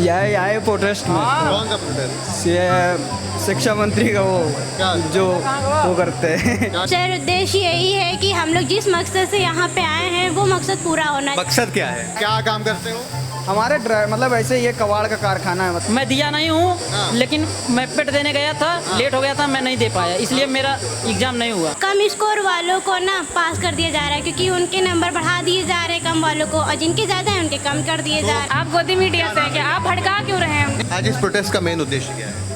यही आए प्रोटेस्ट में। कौन सा प्रोटेस्ट? ये शिक्षा मंत्री का क्या? वो जो वो करते हैं। सर उद्देश्य यही है कि हम लोग जिस मकसद से यहाँ पे आए हैं वो मकसद पूरा होना चाहिए। मकसद क्या है? क्या काम करते हो? हमारे मतलब ऐसे ये कबाड़ का कारखाना है। मतलब मैं दिया नहीं हूँ, लेकिन मैं पेट देने गया था, लेट हो गया था, मैं नहीं दे पाया, इसलिए मेरा एग्जाम नहीं हुआ। कम स्कोर वालों को ना पास कर दिया जा रहा है क्योंकि उनके नंबर बढ़ा दिए जा रहे हैं कम वालों को, और जिनके ज्यादा है उनके कम कर दिए जा रहे हैं। आप गोदी मीडिया से हैं क्या? आप भड़का क्यों रहे हैं? आज इस प्रोटेस्ट का मेन उद्देश्य क्या है?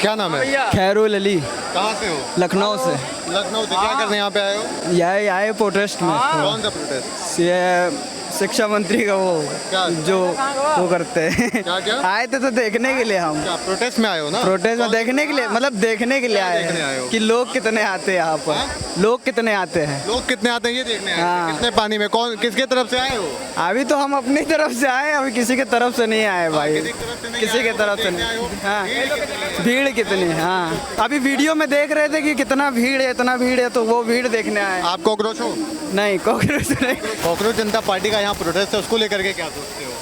क्या नाम है? खैरुल अली, कहाँ से हो? लखनऊ से। लखनऊ से। क्या करने यहाँ पे आए हो? यही आए प्रोटेस्ट में। कौन सा प्रोटेस्ट? ये शिक्षा मंत्री का वो क्या? जो वो करते हैं। क्या? आए थे तो देखने के लिए हम। क्या प्रोटेस्ट में आए हो ना? प्रोटेस्ट में देखने के लिए, मतलब देखने के लिए देखने आए आए हो? कि लोग कितने आते हैं यहाँ पर। लोग कितने आते हैं। लोग कितने आते हैं ये देखने आए हो? हाँ। कितने पानी में? कौन किसके तरफ से आए हो? अभी तो हम अपनी तरफ से आए, अभी किसी के तरफ से नहीं आए भाई। किसी की तरफ से नहीं किसी आए के हो, तरफ से देखने आए हो? नहीं। हाँ, भीड़ कितनी है? भीड़ कितनी है। हाँ, अभी वीडियो में देख रहे थे कि कितना भीड़ है, इतना भीड़ है, तो वो भीड़ देखने आए। आप कॉकरोच हो? नहीं, कांग्रेस नहीं। कॉकरोच जनता पार्टी का यहाँ प्रोटेस्ट है, उसको लेकर के क्या सोचते हो?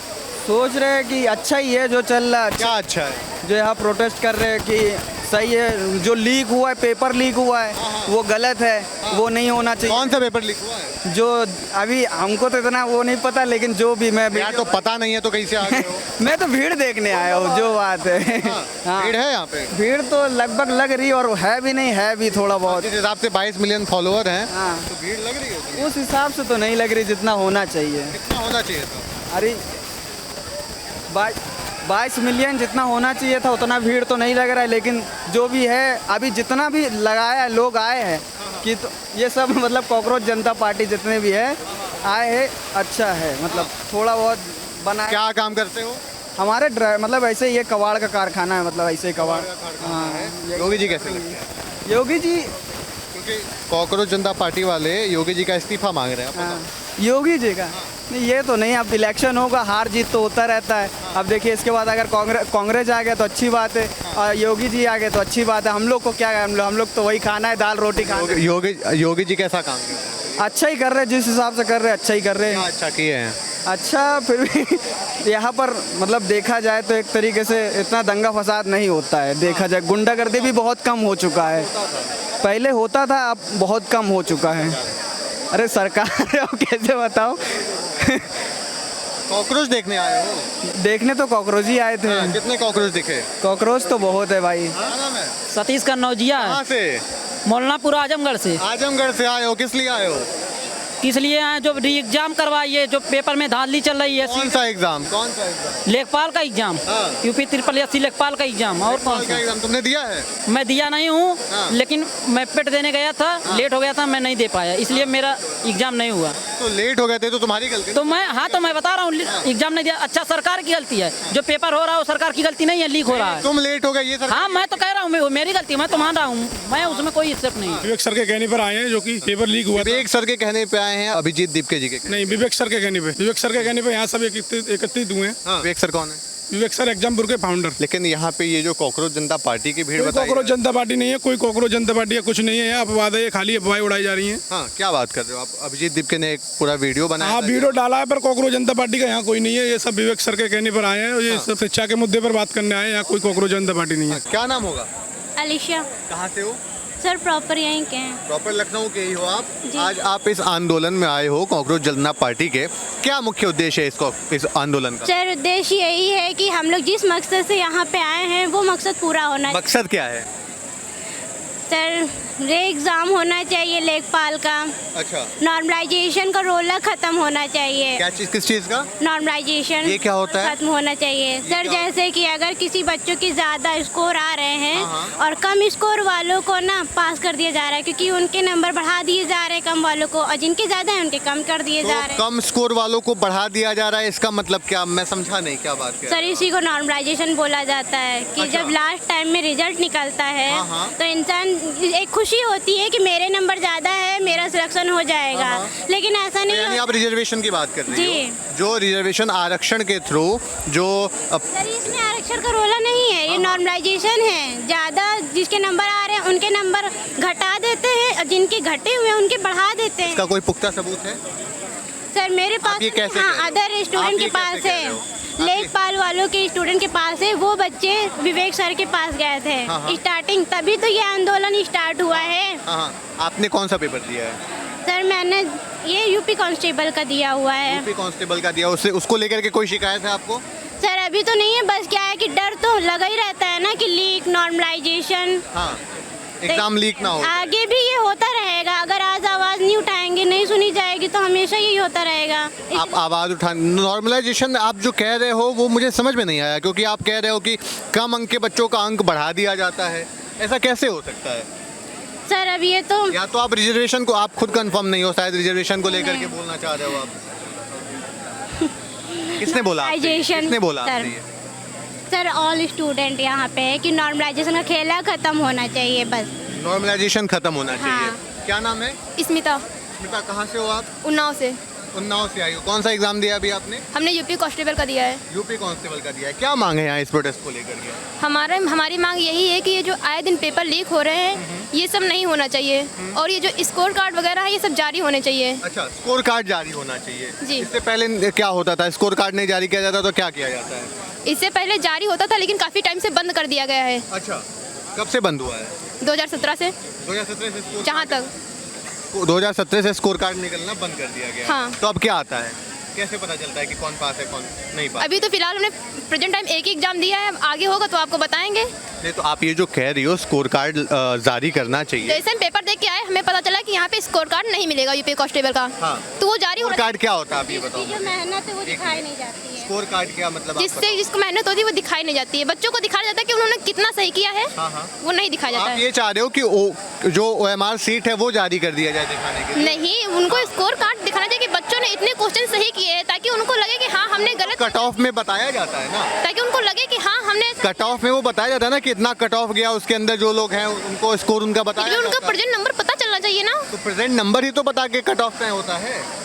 सोच रहे हैं कि अच्छा ही है जो चल रहा है। क्या अच्छा है? जो यहाँ प्रोटेस्ट कर रहे हैं कि सही है। जो लीक हुआ है, पेपर लीक हुआ है, वो गलत है, वो नहीं होना चाहिए। कौन सा पेपर लीक हुआ है? जो अभी हमको तो इतना वो नहीं पता, लेकिन जो भी मैं यार तो पता नहीं है तो कैसे आ गए हो? मैं तो भीड़ देखने आया हूँ, जो बात है। हाँ, भीड़ है यहाँ पे? भीड़ तो लगभग लग रही, और है भी नहीं, है भी थोड़ा बहुत। जिस हिसाब से 22 मिलियन फॉलोअर हैं हाँ, तो भीड़ लग रही होगी। उस हिसाब से तो नहीं लग रही जितना होना चाहिए। कितना होना चाहिए था? अरे 22 मिलियन जितना होना चाहिए था उतना भीड़ तो नहीं लग रहा है, लेकिन जो भी है अभी जितना भी लगाया है, लोग आए हैं कि तो ये सब मतलब कॉकरोच जनता पार्टी जितने भी है आए हैं, अच्छा है। मतलब थोड़ा बहुत बना। क्या काम करते हो? हमारे मतलब ऐसे ये कबाड़ का कारखाना है, मतलब ऐसे ही कबाड़। हाँ, योगी जी कैसे लगते हैं? योगी जी। क्योंकि कॉकरोच जनता पार्टी वाले योगी जी का इस्तीफा मांग रहे हैं। हाँ, योगी जी का नहीं, ये तो नहीं। अब इलेक्शन होगा, हार जीत तो होता रहता है। अब देखिए इसके बाद अगर कांग्रेस आ गया तो अच्छी बात है, और योगी जी आ गए तो अच्छी बात है। हम लोग को क्या है, हम लोग तो वही खाना है, दाल रोटी खाना है। योगी जी कैसा काम किया? अच्छा ही कर रहे हैं, जिस हिसाब से कर रहे हैं अच्छा ही कर रहे क्या हैं। अच्छा किए हैं? अच्छा फिर भी यहाँ पर मतलब देखा जाए तो एक तरीके से इतना दंगा फसाद नहीं होता है। देखा जाए गुंडागर्दी भी बहुत कम हो चुका है। पहले होता था, अब बहुत कम हो चुका है। अरे सरकार अब कैसे बताओ। कॉकरोच देखने आए हो? देखने तो कॉकरोच ही आए थे। कितने कॉकरोच दिखे? कॉकरोच तो बहुत है भाई। क्या नाम है? सतीश कन्नौजिया है, कहाँ से? मोलनापुर आजमगढ़ से। आजमगढ़ से आए हो? किस लिए आए हो? किस लिए आए? जो री एग्जाम करवाइए, जो पेपर में धांधली चल रही है। कौन सा एग्जाम? कौन सा एग्जाम? लेखपाल का एग्जाम, हाँ। यूपी SSS लेखपाल का एग्जाम। और कौन क्या सा? एग्जाम तुमने दिया है? मैं दिया नहीं हूँ, हाँ। लेकिन मैं पेट देने गया था, लेट हो गया था, मैं नहीं दे पाया, इसलिए मेरा एग्जाम नहीं हुआ। तो लेट हो गए थे तो तुम्हारी गलती? तो मैं बता रहा हूँ, एग्जाम नहीं दिया। अच्छा, सरकार की गलती है। जो पेपर हो रहा है वो सरकार की गलती नहीं है, लीक हो रहा है। तुम लेट हो गए ये सर? हाँ, मैं तो कह रहा हूँ मेरी गलती, मैं तो मान रहा हूँ, मैं उसमें कोई स्टेप नहीं। विवेक सर के कहने पर आए हैं, जो कि पेपर लीक हुआ था। विवेक सर के कहने पे आए हैं? अभिजीत दीपके जी के? नहीं, विवेक सर के कहने पे यहाँ सब एकत्रित हुए हैं। हाँ। विवेक सर कौन है? विवेक सर एग्जामपुर के फाउंडर। लेकिन यहाँ पे ये जो कॉकरोच जनता पार्टी की भीड़ कोई बताई कॉकरोच जा रही जनता पार्टी नहीं है, कोई कॉकरोच जनता पार्टी है कुछ नहीं है। यहाँ अपवाद है, ये खाली अफवाहें उड़ाई जा रही हैं। है। हाँ, क्या बात कर रहे हो आप? अभिजीत दीपके ने एक पूरा वीडियो बनाया हाँ, था। वीडियो डाला है, पर कॉकरोच जनता पार्टी का यहाँ कोई नहीं है। ये सब विवेक सर के कहने पर आए हैं, और ये सब शिक्षा के मुद्दे पर बात करने आए हैं। यहाँ कोई कॉकरोच जनता पार्टी नहीं है। क्या नाम होगा? अलीशा। कहाँ से हो? सर प्रॉपर यहीं के हैं। प्रॉपर लखनऊ के ही हो आप? जी। आज आप इस आंदोलन में आए हो कॉकरोच जनता पार्टी के, क्या मुख्य उद्देश्य है इस आंदोलन का? सर उद्देश्य यही है कि हम लोग जिस मकसद से यहाँ पे आए हैं वो मकसद पूरा होना चाहिए। मकसद क्या है? सर रे एग्जाम होना चाहिए लेखपाल का। अच्छा, नॉर्मलाइजेशन का रोला खत्म होना चाहिए। क्या चीज? किस चीज का? नॉर्मलाइजेशन ये क्या होता है? खत्म होना चाहिए सर। क्या? जैसे कि अगर किसी बच्चों की ज्यादा स्कोर आ रहे हैं हाँ। और कम स्कोर वालों को ना पास कर दिया जा रहा है क्योंकि उनके नंबर बढ़ा दिए जा रहे हैं कम वालों को, और जिनके ज्यादा है उनके कम कर दिए जा रहे हैं। कम स्कोर वालों को बढ़ा दिया जा रहा है, इसका मतलब क्या? मैं समझा नहीं, क्या बात है? सर इसी को नॉर्मलाइजेशन बोला जाता है कि अच्छा। जब लास्ट टाइम में रिजल्ट निकलता है हाँ। तो इंसान एक खुशी होती है कि मेरे नंबर ज्यादा है, मेरा सिलेक्शन हो जाएगा, लेकिन ऐसा नहीं यानी आप रिजर्वेशन की बात कर रही जी। हो? जो रिजर्वेशन आरक्षण के थ्रू जो सर इसमें आरक्षण का रोला नहीं है, ये नॉर्मलाइजेशन है। ज्यादा जिसके नंबर आ रहे हैं उनके नंबर घटा देते हैं और जिनके घटे हुए हैं उनके बढ़ा देते हैं। इसका कोई पुख्ता सबूत है? सर मेरे पास आप ये कैसे हाँ कह रहे हो? अदर आप स्टूडेंट ये के पास कैसे कह रहे है, हो? आप ये- लेखपाल वालों के स्टूडेंट के पास है। वो बच्चे विवेक सर के पास गए थे हाँ, हाँ। स्टार्टिंग, तभी तो ये आंदोलन स्टार्ट हुआ है। हाँ हाँ, आपने कौन सा पेपर दिया है? सर मैंने ये यूपी कांस्टेबल का दिया हुआ है। यूपी कांस्टेबल का दिया, उससे उसको लेकर के कोई शिकायत है आपको? सर अभी तो नहीं है, बस क्या है कि डर तो लगा ही रहता है ना कि लीक नॉर्मलाइजेशन, हाँ, एग्जाम लीक ना हो। आगे भी ये होता रहेगा। अगर आज आवाज़ नहीं उठाएंगे, नहीं सुनी जाएगी, तो हमेशा यही होता रहेगा। आप आवाज़ उठा, नॉर्मलाइजेशन आप जो कह रहे हो वो मुझे समझ में नहीं आया, क्योंकि आप कह रहे हो कि कम अंक के बच्चों का अंक बढ़ा दिया जाता है, ऐसा कैसे हो सकता है? सर अब ये तो या तो आप रिजर्वेशन को, आप खुद कंफर्म नहीं हो शायद, रिजर्वेशन को लेकर के बोलना चाह रहे हो आप। किसने बोला आपसे? Normalization, किसने बोला सर। आपसे ये? सर ऑल स्टूडेंट यहाँ पे है कि नॉर्मलाइजेशन का खेला खत्म होना चाहिए बस। नॉर्मलाइजेशन खत्म होना चाहिए। हाँ। क्या नाम है? स्मिता, स्मिता, कहाँ से हो आप? उन्नाव से। उन्नाव से आई हो। कौन सा एग्जाम दिया अभी आपने? हमने यूपी कांस्टेबल का दिया है। यूपी कांस्टेबल का दिया है। क्या मांग है यहाँ इस प्रोटेस्ट को लेकर के? हमारी मांग यही है कि ये जो आए दिन पेपर लीक हो रहे हैं, ये सब नहीं होना चाहिए, और ये जो स्कोर कार्ड वगैरह है ये सब जारी होने चाहिए। अच्छा, स्कोर कार्ड जारी होना चाहिए। जी। इससे पहले क्या होता था? स्कोर कार्ड नहीं जारी किया जाता तो क्या किया जाता है? इससे पहले जारी होता था, लेकिन काफ़ी टाइम से बंद कर दिया गया है। अच्छा, कब से बंद हुआ है? 2017 से 2017 से स्कोर जहाँ तक 2017 से स्कोर कार्ड निकलना बंद कर दिया गया। हाँ। तो अब क्या आता है? कैसे पता चलता है कि कौन पास है कौन नहीं पास? अभी तो फिलहाल हमने प्रेजेंट टाइम एक ही एग्जाम दिया है, आगे होगा तो आपको बताएंगे। नहीं, तो आप ये जो कह रही हो स्कोर कार्ड जारी करना चाहिए। जैसे हम पेपर देख के आए, हमें पता चला कि यहाँ पे स्कोर कार्ड नहीं मिलेगा यूपी कांस्टेबल का। हाँ। तो वो जारी स्कोर होना, कार्ड क्या होता है आप ये बताओ? जो मेहनत है वो दिखाई नहीं जाती है। स्कोर कार्ड क्या मतलब? आप जिससे जिसको मेहनत होती है वो दिखाई नहीं जाती है। बच्चों को दिखाया जाता है कि उन्होंने कितना सही किया है, हाँ, हाँ। वो नहीं दिखाया बताओ। जाता आप है। ये चाह रहे हो कि जो OMR सीट है वो जारी कर दिया जाए दिखाने के लिए? नहीं, उनको स्कोर कार्ड दिखाना चाहिए कि बच्चों ने इतने क्वेश्चन सही किए हैं, ताकि उनको लगे कि हाँ हमने गलत, कट ऑफ में बताया जाता है ना, ताकि उनको लगे कि हाँ हमने, कट ऑफ में वो बताया जाता है ना कि इतना कट ऑफ गया, उसके अंदर जो लोग हैं उनको स्कोर उनका बताया लेकिन उनका जाता है। प्रेजेंट नंबर पता चलना चाहिए ना। तो प्रेजेंट नंबर ही तो बता के कट ऑफ तय होता है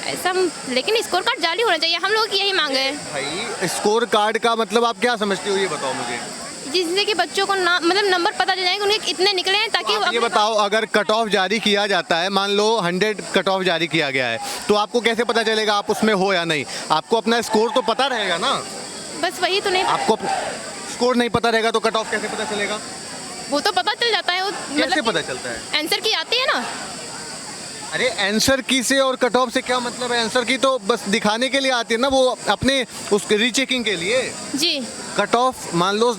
ऐसा, लेकिन स्कोर कार्ड जारी होना चाहिए। हम लोग की यही मांग है, भाई। स्कोर कार्ड का मतलब आप क्या समझते हो ये बताओ मुझे? जिससे कि बच्चों को ना, मतलब नंबर पता चल जाए कि उनके इतने निकले हैं, ताकि वो आप ये अपने- बताओ, अगर कट ऑफ जारी किया जाता है, मान लो 100 कट ऑफ जारी किया गया है, तो आपको कैसे पता चलेगा आप उसमें हो या नहीं? आपको अपना स्कोर तो पता रहेगा ना। बस वही तो नहीं, आपको स्कोर नहीं पता रहेगा तो कट ऑफ कैसे पता चलेगा? वो तो पता चल जाता है। वो कैसे मतलब पता चलता है? आंसर की आती है ना। अरे आंसर की से और कट ऑफ से क्या मतलब है? आंसर की तो बस दिखाने के लिए आती है ना, वो अपने उसके रीचेकिंग के लिए। जी, कट ऑफ मान लो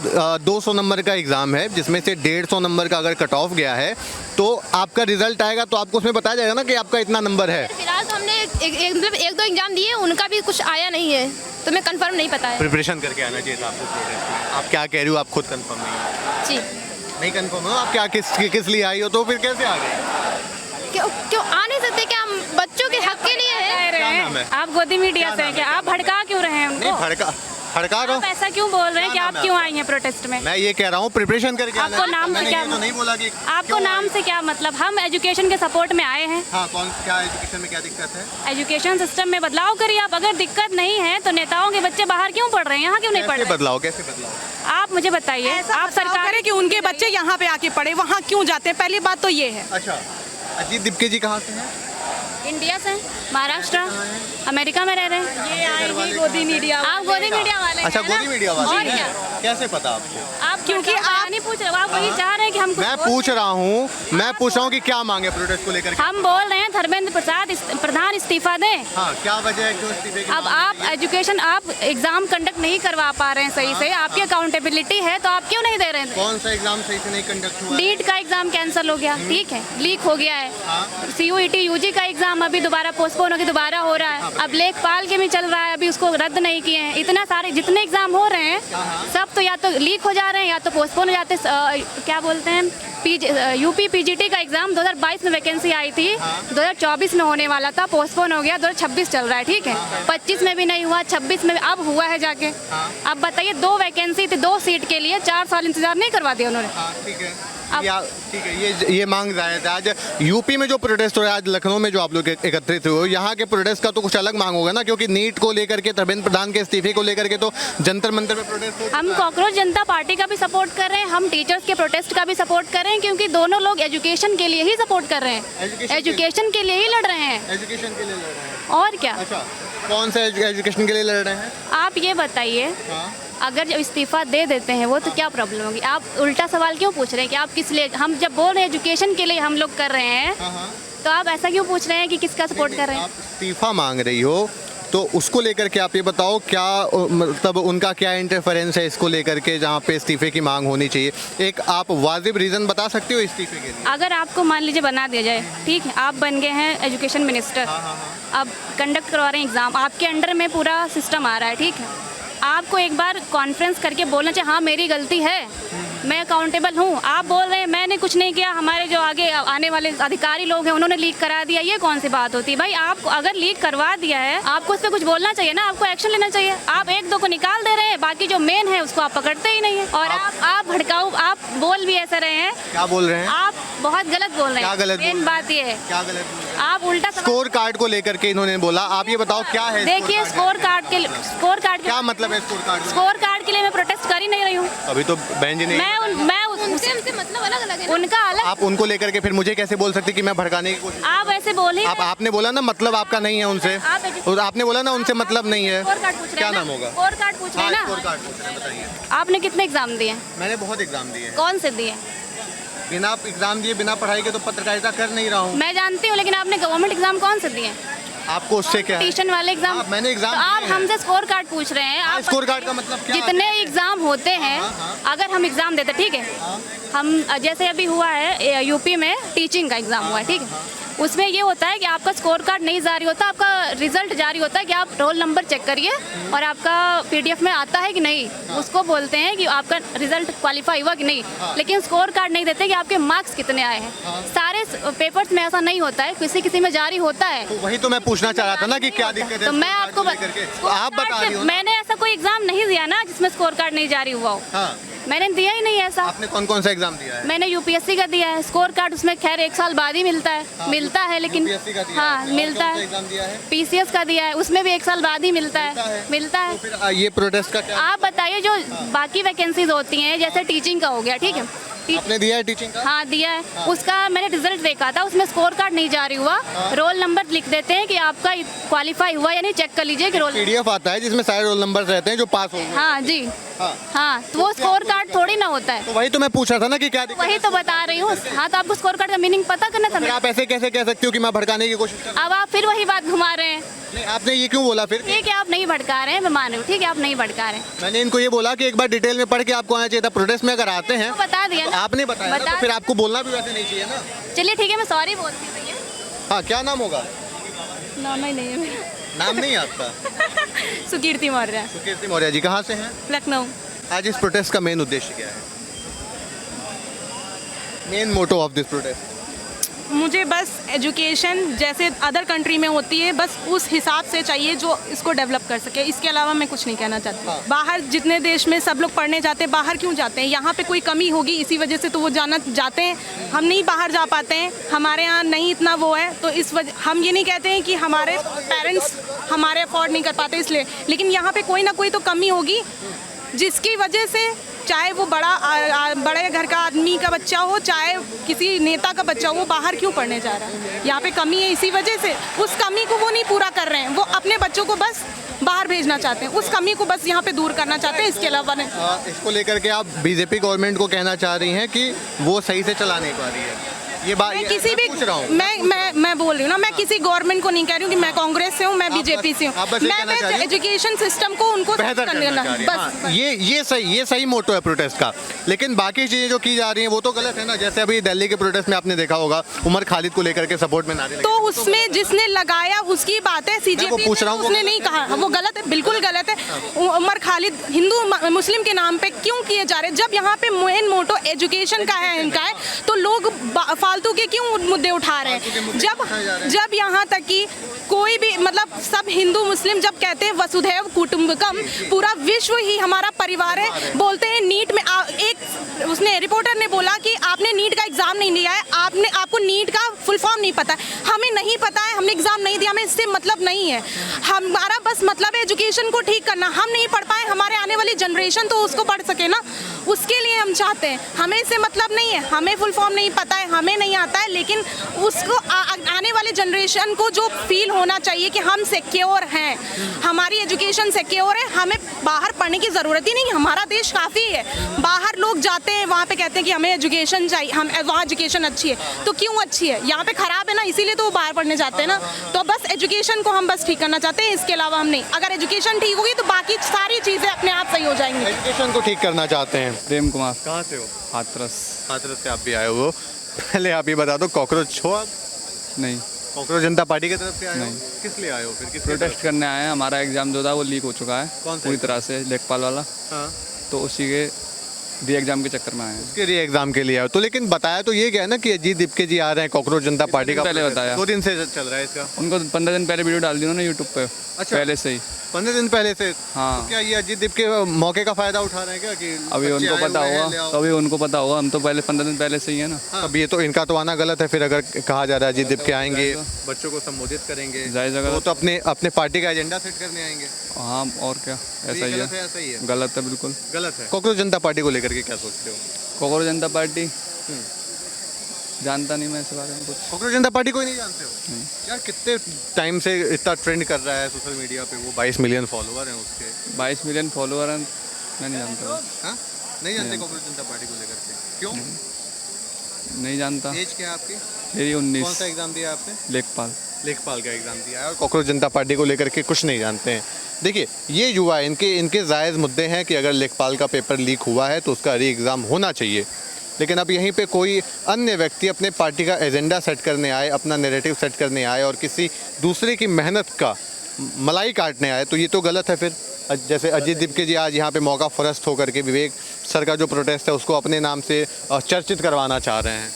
200 नंबर का एग्ज़ाम है, जिसमें से 150 नंबर का अगर कट ऑफ गया है तो आपका रिजल्ट आएगा तो आपको उसमें बताया जाएगा ना कि आपका इतना नंबर है। फिलहाल तो हमने मतलब एक दो एग्जाम दिए, उनका भी कुछ आया नहीं है, तो मैं कंफर्म नहीं पता है। प्रिपरेशन करके आना चाहिए था आपको प्रोटेस्ट में। आप क्या कह रही हो? आप खुद कंफर्म नहीं हो? जी, नहीं कंफर्म हो? आप क्या किस लिए आई हो? तो फिर कैसे आ गए? क्यों आ नहीं सकते? क्या हम बच्चों के हक के लिए है? क्या नाम है? आप गोदी मीडिया से हैं क्या? आप भड़का क्यों रहे हैं नहीं, उनको? भड़का रहा आप हूँ। ऐसा क्यों बोल रहे हैं कि क्या आप नाम है क्यों आपका? आई हैं प्रोटेस्ट में? मैं ये कह रहा हूँ प्रिपरेशन करके आना आपको चाहिए। नाम से मैंने क्या ये तो नहीं बोला कि आपको क्यों नाम आई? से क्या मतलब? हम एजुकेशन के सपोर्ट में आए हैं। हाँ, क्या एजुकेशन में क्या दिक्कत है? एजुकेशन सिस्टम में बदलाव करिए आप। अगर दिक्कत नहीं है तो नेताओं के बच्चे बाहर क्यों पढ़ रहे हैं, यहाँ क्यों नहीं पढ़ कैसे रहे? बदलाव? कैसे बदलाव? आप मुझे बताइए। आप सरकार करें कि उनके बच्चे यहाँ पे आके पढ़े, वहाँ क्यों जाते हैं? पहली बात तो ये है। अच्छा, अजीत दिपके जी कहाँ से हैं? इंडिया से, महाराष्ट्र, अमेरिका में रह रहे हैं। ये आएंगे गोदी मीडिया। आप गोदी मीडिया वाले हैं अच्छा, ना? गोदी मीडिया वाले और हैं। क्या? कैसे पता आपको? आप क्योंकि आप नहीं पूछ रहे हो, आप वही चाह रहे हैं कि हम कुछ मैं बोल पूछ दें। रहा हूँ, मैं पूछ रहा हूँ कि क्या मांगे प्रोटेस्ट को लेकर के? हम बोल रहे हैं धर्मेंद्र प्रधान इस्तीफा दें। हाँ, क्या वजह है क्यों इस्तीफे की अब मांग आप की है? एजुकेशन, आप एग्जाम कंडक्ट नहीं करवा पा रहे हैं सही से, आपकी अकाउंटेबिलिटी है तो आप क्यों नहीं दे रहे हैं? कौन सा एग्जाम सही से नहीं कंडक्ट हुआ? नीट का एग्जाम कैंसिल हो गया, ठीक है, लीक हो गया है। हाँ। CUET UG का एग्जाम अभी दोबारा पोस्टपोन होकर दोबारा हो रहा है। अब लेखपाल के भी चल रहा है, अभी उसको रद्द नहीं किए हैं। इतना सारे जितने एग्जाम हो रहे हैं सब तो या तो लीक हो जा रहे हैं या तो पोस्टपोन हो जाते हैं। क्या बोलते हैं, यूपी PGT का एग्जाम 2022 में वैकेंसी आई थी, 2024 में होने वाला था, पोस्टपोन हो गया, 2026 चल रहा है, ठीक है। 25 में भी नहीं हुआ, 26 में अब हुआ है जाके। अब बताइए, 2 वैकेंसी थी, 2 सीट के लिए 4 साल इंतजार नहीं करवा दिया उन्होंने। हाँ, ठीक है। अब- ठीक है, ये मांग जायज़ है। आज यूपी में जो प्रोटेस्ट हो रहा है, आज लखनऊ में जो आप लोग एकत्रित हुए हो, यहाँ के प्रोटेस्ट का तो कुछ अलग मांग होगा ना, क्योंकि नीट को लेकर के, धर्मेंद्र प्रधान के इस्तीफे को लेकर के तो जंतर मंतर में प्रोटेस्ट हो चुका हम है। कॉकरोच जनता पार्टी का भी सपोर्ट कर रहे हैं, हम टीचर्स के प्रोटेस्ट का भी सपोर्ट कर रहे हैं, क्योंकि दोनों लोग एजुकेशन के लिए ही सपोर्ट कर रहे हैं, एजुकेशन के लिए ही लड़ रहे हैं। एजुकेशन के लिए लड़ रहे हैं। और क्या। अच्छा, कौन से एजुकेशन के लिए लड़ रहे हैं? आप ये बताइए, हाँ। अगर जब इस्तीफा दे देते हैं वो तो क्या प्रॉब्लम होगी? आप उल्टा सवाल क्यों पूछ रहे हैं कि आप किस लिए, हम जब बोल रहे हैं एजुकेशन के लिए हम लोग कर रहे हैं, तो आप ऐसा क्यों पूछ रहे हैं कि किसका सपोर्ट कर रहे हैं? आप इस्तीफा मांग रही हो तो उसको लेकर के आप ये बताओ, क्या मतलब उनका क्या इंटरफेरेंस है इसको लेकर के जहाँ पे इस्तीफे की मांग होनी चाहिए? एक आप वाजिब रीज़न बता सकते हो इस्तीफे के लिए? अगर आपको मान लीजिए बना दिया जाए, ठीक है, आप बन गए हैं एजुकेशन मिनिस्टर, अब कंडक्ट करवा रहे हैं एग्ज़ाम, आपके अंडर में पूरा सिस्टम आ रहा है, ठीक है, आपको एक बार कॉन्फ्रेंस करके बोलना चाहिए हाँ मेरी गलती है, मैं अकाउंटेबल हूँ। आप बोल रहे हैं मैंने कुछ नहीं किया, हमारे जो आगे आने वाले अधिकारी लोग हैं उन्होंने लीक करा दिया, ये कौन सी बात होती है भाई? आप अगर लीक करवा दिया है आपको उस पर कुछ बोलना चाहिए ना, आपको एक्शन लेना चाहिए। आप एक दो को निकाल दे रहे हैं, बाकी जो मेन है उसको आप पकड़ते ही नहीं है। और आप भड़काऊ, आप बोल भी ऐसा रहे हैं। क्या बोल रहे हैं? आप बहुत गलत बोल रहे हैं। क्या गलत? मेन बात ये है, क्या गलत बोल रहे हैं? आप उल्टा स्कोर कार्ड को लेकर के इन्होंने बोला, आप ये बताओ क्या है? देखिए, स्कोर कार्ड के क्या मतलब है स्कोर कार्ड के लिए मैं प्रोटेस्ट कर ही नहीं रही हूँ। अभी तो बहन जी ने उससे मतलब अलग अलग है, उनका अलग। आप उनको लेकर के फिर मुझे कैसे बोल सकते कि मैं भड़काने की कोशिश? आप ऐसे बोले, आपने बोला ना मतलब आपका नहीं है उनसे, और आपने बोला ना उनसे मतलब नहीं है। स्कोर कार्ड पूछ रहे क्या हैं नाम ना? होगा? स्कोर कार्ड पूछ रहे हैं ना? स्कोर कार्ड पूछ रहे हैं, बताइए। आपने कितने एग्जाम दिए? मैंने बहुत एग्जाम दिए हैं। कौन से दिए? बिना एग्जाम दिए, बिना पढ़ाई के तो पत्रकारिता कर नहीं रहा हूँ। मैं जानती हूँ, लेकिन आपने गवर्नमेंट एग्जाम कौन से दिए? आपको उससे क्या है? ट्यूशन वाले एग्जाम। मैंने एग्जाम तो आप दिए हैं। हमसे स्कोर कार्ड पूछ रहे हैं। आप स्कोर कार्ड का मतलब क्या? जितने एग्जाम होते हैं, अगर हम एग्जाम देते, ठीक है, हम जैसे अभी हुआ है यूपी में टीचिंग का एग्जाम हुआ है, ठीक है, उसमें ये होता है कि आपका स्कोर कार्ड नहीं जारी होता, आपका रिजल्ट जारी होता है कि आप रोल नंबर चेक करिए और आपका पीडीएफ में आता है कि नहीं, उसको बोलते हैं कि आपका रिजल्ट क्वालिफाई हुआ कि नहीं। लेकिन स्कोर कार्ड नहीं देते कि आपके मार्क्स कितने आए हैं। सारे पेपर्स में ऐसा नहीं होता है, किसी किसी में जारी होता है। तो वही तो मैं पूछना चाह रहा था ना कि क्या दिक्कत है? तो मैं आपको आप बता रही हो। मैंने ऐसा कोई एग्जाम नहीं दिया ना जिसमें स्कोर कार्ड नहीं जारी हुआ हो। हाँ। मैंने दिया ही नहीं ऐसा। आपने कौन कौन सा एग्जाम दिया है? मैंने यूपीएससी का दिया है। स्कोर कार्ड उसमें खैर 1 साल बाद ही मिलता है। मिलता है लेकिन UPSC का दिया हाँ है। मिलता कौन सा है। एग्जाम दिया है? पीसीएस का दिया है, उसमें भी 1 साल बाद ही मिलता है। फिर ये प्रोटेस्ट का क्या? आप बताइए, जो बाकी वैकेंसीज होती हैं जैसे टीचिंग का हो गया, ठीक है, आपने दिया है टीचिंग का? हाँ दिया है। उसका मैंने रिजल्ट देखा था, उसमें स्कोर कार्ड नहीं जारी हुआ। रोल नंबर लिख देते हैं कि आपका क्वालिफाई हुआ, यानी चेक कर लीजिए कि रोल। पीडीएफ आता है जिसमें सारे रोल नंबर रहते हैं जो पास हो गए। हाँ जी, हाँ, तो वो स्कोर कार्ड थोड़ी ना होता है। तो वही तो मैं पूछ रहा था ना कि क्या दिक्कत वही तो बता रही हूँ। हाँ, तो आपको स्कोर कार्ड का मीनिंग पता करना था। फिर आप ऐसे कैसे कह सकते हो कि मैं भड़काने की कोशिश कर रहा अब आप फिर वही बात घुमा रहे हैं। हूं? नहीं, आपने ये क्यों बोला फिर? ठीक है, आप नहीं भड़का रहे हैं, मैं मान रही हूँ, ठीक है, आप नहीं भड़का रहे हैं। मैंने इनको ये बोला कि एक बार डिटेल में पढ़ के आपको आना चाहिए था। प्रोटेस्ट में अगर आते हैं तो बता दिया तो ना। आपने बताया ना, तो फिर आपको बोलना भी वैसे नहीं चाहिए ना। चलिए ठीक है, मैं सॉरी बोलती हूँ भैया। हाँ, क्या नाम होगा? नाम ही नहीं है मेरा। नाम नहीं है आपका? सुकीर्ति मौर्य, सुकीर्ति मौर्य जी, कहाँ से हैं? लखनऊ। आज इस प्रोटेस्ट का मेन उद्देश्य क्या है? Main motto of this protest? मुझे बस एजुकेशन जैसे अदर कंट्री में होती है, बस उस हिसाब से चाहिए जो इसको डेवलप कर सके। इसके अलावा मैं कुछ नहीं कहना चाहती। बाहर जितने देश में सब लोग पढ़ने जाते हैं, बाहर क्यों जाते हैं? यहाँ पे कोई कमी होगी इसी वजह से तो वो जाना जाते हैं। हम नहीं बाहर जा पाते हैं, हमारे यहाँ नहीं इतना वो है, तो इस वजह हम ये नहीं कहते हैं कि हमारे पेरेंट्स हमारे अफोर्ड नहीं कर पाते इसलिए, लेकिन यहाँ पे कोई ना कोई तो कमी होगी जिसकी वजह से, चाहे वो बड़े घर का आदमी का बच्चा हो, चाहे किसी नेता का बच्चा हो, वो बाहर क्यों पढ़ने जा रहा है? यहाँ पे कमी है, इसी वजह से उस कमी को वो नहीं पूरा कर रहे हैं। वो अपने बच्चों को बस बाहर भेजना चाहते हैं, उस कमी को बस यहाँ पे दूर करना चाहते हैं। इसके अलावा नहीं। इसको लेकर के आप बीजेपी गवर्नमेंट को कहना चाह रही हैं कि वो सही से चला नहीं पा रही है? ये बात मैं किसी भी पूछ रहा हूँ। मैं बोल रही हूँ ना, मैं किसी गवर्नमेंट को नहीं कह रही हूँ कि मैं कांग्रेस से हूँ, मैं बीजेपी से हूँ। मैं एजुकेशन सिस्टम को उनको बेहतर करना चाह रही हैं। हाँ, ये सही मोटो है प्रोटेस्ट का। लेकिन बाकी चीजें जो की जा रही हैं वो तो गलत है ना। जैसे अभी दिल्ली के प्रोटेस्ट में आपने देखा होगा, उमर खालिद को लेकर के सपोर्ट में नारे लगे। तो उसमें जिसने लगाया उसकी बात है, सीजेपी पूछ रहा हूँ, उसने नहीं कहा, वो गलत है, बिल्कुल गलत है। उमर खालिद हिंदू मुस्लिम के नाम पे क्यों किए जा रहे हैं? जब यहाँ पे मेन मोटो एजुकेशन का है, इनका है, तो लोग फालतू के क्यों मुद्दे उठा रहे हैं? जब यहाँ तक कि कोई भी मतलब सब हिंदू मुस्लिम जब कहते हैं वसुधैव कुटुंबकम, पूरा विश्व ही हमारा परिवार है, बोलते हैं नीट में एक उसने रिपोर्टर ने बोला कि आपने नीट का एग्जाम नहीं दिया है, आपको नीट का फुल फॉर्म नहीं पता है। हमें नहीं पता है, हमने एग्जाम नहीं दिया, हमें इससे मतलब नहीं है। हमारा बस मतलब है एजुकेशन को ठीक करना। हम नहीं पढ़ पाए, हमारे आने वाली जनरेशन जनरेशन तो उसको पढ़ सके ना, उसके लिए हम चाहते हैं। हमें इससे मतलब नहीं है, हमें फुल फॉर्म नहीं पता है, हमें नहीं आता है, लेकिन उसको आने वाले जनरेशन को जो फील होना चाहिए कि हम सिक्योर हैं, हमारी एजुकेशन सिक्योर है, हमें बाहर पढ़ने की ज़रूरत ही नहीं, हमारा देश काफ़ी है। बाहर लोग जाते हैं, वहाँ पे कहते हैं कि हमें एजुकेशन चाहिए, हम वहाँ एजुकेशन अच्छी है, तो क्यों अच्छी है? यहाँ पे ख़राब है ना, इसीलिए तो वो बाहर पढ़ने जाते हैं ना। तो बस एजुकेशन को हम बस ठीक करना चाहते हैं, इसके अलावा हम नहीं। अगर एजुकेशन ठीक होगी तो बाकी सारी चीज़ें अपने आप सही हो जाएंगी। एजुकेशन को ठीक करना चाहते हैं। प्रेम कुमार, कहाँ से हो? हाथरस। हाथरस से आप भी आए हो। पहले आप ये बता दो, कॉकरोच हो आप? नहीं, कॉकरोच जनता पार्टी की तरफ से आए हो? नहीं। किस लिए आए हो फिर? किस प्रोटेस्ट करने आए हैं। हमारा एग्ज़ाम जो था वो लीक हो चुका है कौन सा पूरी तरह से, लेखपाल वाला। हाँ, तो उसी के री एग्ज़ाम के चक्कर में आए हैं। उसके लिए एग्जाम के लिए आए हो। तो लेकिन बताया तो ये क्या है ना कि अजीत दीपके जी आ रहे हैं, कॉकरोच जनता पार्टी का पहले protest। बताया। 2 दिन से चल रहा है इसका। उनको 15 दिन पहले वीडियो डाल दी उन्होंने यूट्यूब पे। अच्छा। पहले से ही। 15 दिन पहले से। हाँ। तो क्या ये अजीत दीपके मौके का फायदा उठा रहे हैं क्या कि अभी बच्चे उनको आए पता हुए हैं, ले होगा, आओ? तो अभी उनको पता होगा। हम तो पहले 15 दिन पहले से ही है ना। अब ये तो इनका तो आना गलत है फिर, अगर कहा जा रहा है अजीत दीपके आएंगे, बच्चों को संबोधित करेंगे, जायज़ अगर- वो तो अपने अपने पार्टी का एजेंडा सेट करने आएंगे। हाँ, और क्या, तो ऐसा ये ही गलत है, है। ऐसा ही है? गलत है, बिल्कुल गलत है। कॉकरोच जनता पार्टी को लेकर के क्या सोचते हो? कॉकरोच जनता पार्टी जानता नहीं मैं इसके बारे में कुछ। कॉकरोच जनता पार्टी को ही नहीं जानते हो? यार कितने टाइम से इतना ट्रेंड कर रहा है सोशल मीडिया पे, वो 22 मिलियन फॉलोअर हैं उसके। 22 मिलियन फॉलोअर हैं, मैं नहीं जानता। हाँ, नहीं जानते कॉकरोच जनता पार्टी को लेकर के? क्यों? नहीं जानता। एज क्या है आपकी? मेरी कौन 19। सा एग्जाम दिया आपने? लेखपाल। लेखपाल का एग्जाम दिया है और कॉकरोच जनता पार्टी को लेकर के कुछ नहीं जानते हैं। देखिए, ये युवा इनके जायज़ मुद्दे हैं कि अगर लेखपाल का पेपर लीक हुआ है तो उसका री एग्ज़ाम होना चाहिए। लेकिन अब यहीं पे कोई अन्य व्यक्ति अपने पार्टी का एजेंडा सेट करने आए, अपना नैरेटिव सेट करने आए और किसी दूसरे की मेहनत का मलाई काटने आए, तो ये तो गलत है फिर। जैसे अजीत दीपके जी आज यहाँ पे मौका फरस्त होकर के विवेक सर का जो प्रोटेस्ट है उसको अपने नाम से चर्चित करवाना चाह रहे हैं।